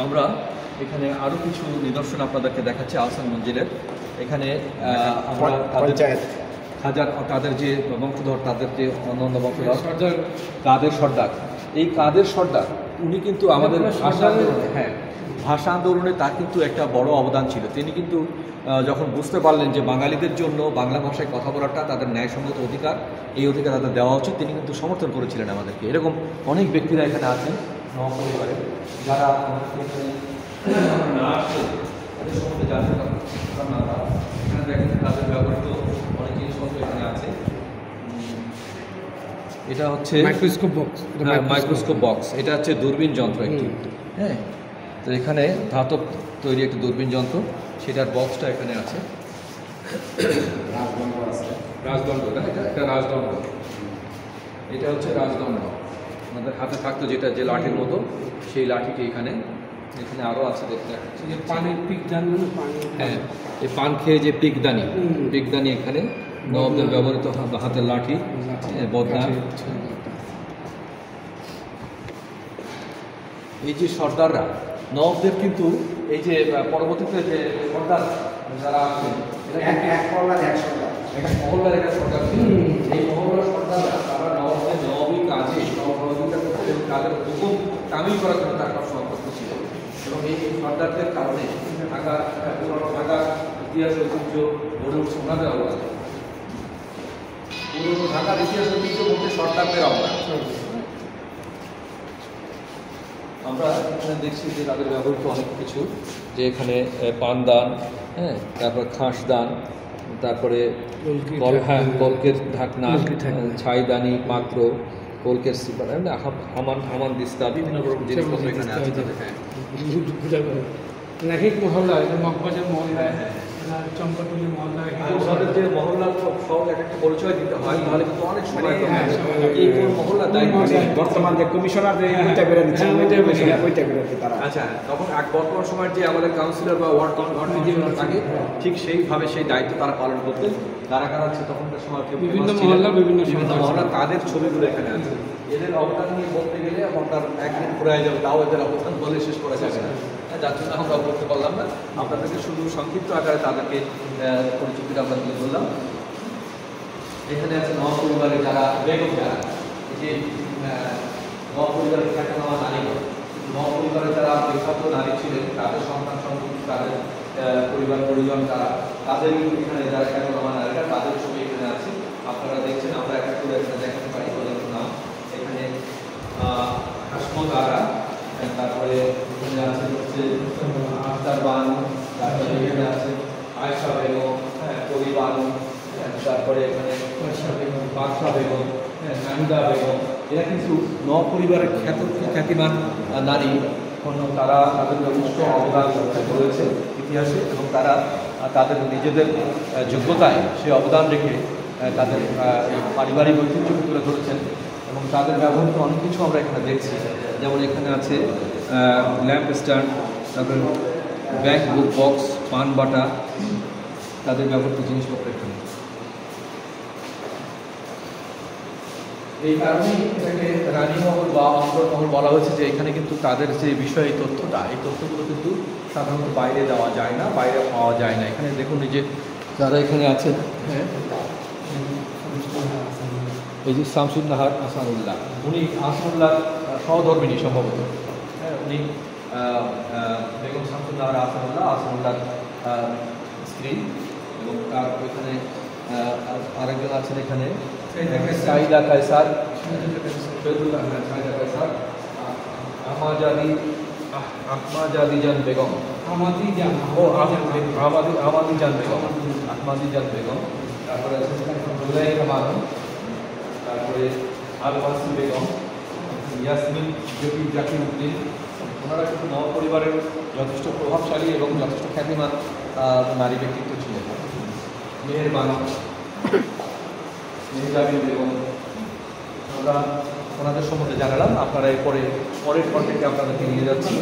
আমরা এখানে আরও কিছু নিদর্শন আপনাদেরকে দেখাচ্ছি আহসান মঞ্জিলের। এখানে আমরা তাদের যে বংশধর, তাদের যে অন্যান্য বংশধর কাদের সর্দার, এই কাদের সর্দার উনি কিন্তু আমাদের ভাষা আন্দোলনে তার কিন্তু একটা বড় অবদান ছিল। তিনি কিন্তু যখন বুঝতে পারলেন যে বাঙালিদের জন্য বাংলা ভাষায় কথা বলাটা তাদের ন্যায়সঙ্গত অধিকার, এই অধিকার তাদের দেওয়া উচিত, তিনি কিন্তু সমর্থন করেছিলেন আমাদেরকে। এরকম অনেক ব্যক্তিরা এখানে আছেন পরিবারে, যারা এখানে দেখেন তাদের ব্যবহৃত অনেক জিনিসপত্র এখানে আছে। এটা হচ্ছে মাইক্রোস্কোপ বক্স, এটা হচ্ছে দূরবীন যন্ত্র একটি। হ্যাঁ, তো এখানে ধাতব তৈরি একটি দূরবীন যন্ত্র, সেটার বক্সটা এখানে আছে। রাজদণ্ড, একটা রাজদণ্ড, এটা হচ্ছে রাজদণ্ড আমাদের হাতে থাকতো, যেটা যে লাঠির মতো, সেই লাঠিটি এখানে আরও আছে দেখতে পাচ্ছি। পানির পিকদানি, হ্যাঁ, এই পান খেয়ে যে পিকদানি এখানে নবাবদের ব্যবহৃত হাতের লাঠি, বদনা। এই যে সর্দাররা নবাবদের কিন্তু এই যে পরবর্তীতে যে সর্দার যারা আছেন, এটা মহল্লার একটা সর্দার ছিল। এই মহল্লার সর্দাররা তারা নবাবদের নবাবী কাজে সহযোগিতা করতেন এবং তাদের হুকুম তামিল করার জন্য তার সর্বস্ব ছিল। এবং এই সর্দারদের কারণে ঢাকার ইতিহাস ঐতিহ্য গড়ে উঠছে ওনাদের অবদান। পুরনো ঢাকার ইতিহাস ঐতিহ্য বলতে সর্দারদের অবদান। আমরা এখানে দেখছি যে তাদের ব্যবহৃত অনেক কিছু, যে এখানে পানদান, হ্যাঁ, তারপর খাসদান, তারপরে কলকের ঢাকনা, ছাইদানি, পাত্র, কলকের সিপার, হামান দিস্তা, বিভিন্ন রকম জিনিসপত্র এখানে আছে। এক মহল্লায়, মগবাজার মহল্লায়, চম্পাটুলি মহল্লায়, ওদের যে মহল্লার সব এক একটা পরিচয় দিতে হয়, তাহলে কিন্তু অনেক সময় এই কোন মহল্লার দায়িত্ব বর্তমান যে কমিশনার ওইটা করে দিচ্ছে, তারা আচ্ছা, তখন বর্তমান সময়ের যে আমাদের কাউন্সিলর বা ওয়ার্ড কমিশনার থাকে, ঠিক সেইভাবে সেই দায়িত্ব তারা পালন করতেন। কারা কারা আছে তখনকার সময় বিভিন্ন মহল্লা তাদের ছবিগুলো এখানে আছে। এদের অবদান নিয়ে বলতে গেলে আপনার একদিন ঘুরাই যাবে, তাও এদের অবদান বলে শেষ করা যাবে না, যার জন্য আমরা বলতে পারলাম না। আপনাদেরকে শুধু সংক্ষিপ্ত আকারে তাদেরকে পরিচিতিটা আমরা তুলে ধরলাম। এখানে আছে নবাব পরিবারের যারা বেগম, যারা এই যে নবাব পরিবারের খ্যাতনামা নারীগণ, নবাব পরিবারের যারা বিখ্যাত নারী ছিলেন, তাদের সন্তান সন্ততি, তাদের পরিবার পরিজন, তাদের এখানে যারা খ্যাতনামা নারীরা, তাদের ছবি এখানে আছে। আপনারা দেখছেন, আমরা একটা করে এখানে দেখাতে পারি ওদের নাম। এখানে হাসমত আরা, তারপরে এখানে আছে হচ্ছে আখতার বানু, তারপরে এখানে আছে আয়েশা বেগম, কবি বানু, তারপরে এখানে বাদশা বেগম, নাহিদা বেগম। এরা কিন্তু নবাব পরিবারের খ্যাতিমান নারী, তারা তাদের যথেষ্ট অবদান রয়েছে ইতিহাসে, এবং তারা তাদের নিজেদের যোগ্যতায় সেই অবদান রেখে তাদের পারিবারিক ঐতিহ্যকে তুলে ধরেছেন। এবং তাদের ব্যবহৃত অনেক কিছু আমরা এখানে দেখছি, যেমন এখানে আছে ল্যাম্প স্ট্যান্ড, তারপরে ব্যাগ বুক বক্স, পান বাটা, তাদের ব্যবহৃত জিনিসপত্র এখানে। এই কারণেই এটাকে রানীমহল বা অন্দরমহল বলা হয়েছে, যে এখানে কিন্তু তাদের যে বিষয়, এই তথ্যটা, এই তথ্যগুলো কিন্তু সাধারণত বাইরে দেওয়া যায় না, বাইরে পাওয়া যায় না। এখানে দেখুন এই যে যারা এখানে আছেন, হ্যাঁ, এই যে শামসুন্নাহার আহসানুল্লাহ, উনি আহসানুল্লাহ সহধর্মিনী সম্ভবত, হ্যাঁ, উনি বেগম শামসুন্নাহার আহসানুল্লাহ স্ত্রী। এবং তার ওইখানে আরেকজন আছেন এখানে সাইদা কায়সার, আহমাজাদিজান বেগম, আহমাদিজান বেগম, তারপরে জুলাইখা বানু, তারপরে আল ওয়াসি বেগম, ইয়াসমিন জাকির উদ্দিন। ওনারা কিন্তু নবাব পরিবারের যথেষ্ট প্রভাবশালী এবং যথেষ্ট খ্যাতিমান নারী ব্যক্তিত্ব ছিলেন। মেহের বানু, মেহজাবিন বেগম, আমরা ওনাদের সম্বন্ধে জানালাম। আপনারা এরপরে পরের কন্টেন্টে আপনাদেরকে নিয়ে যাচ্ছি।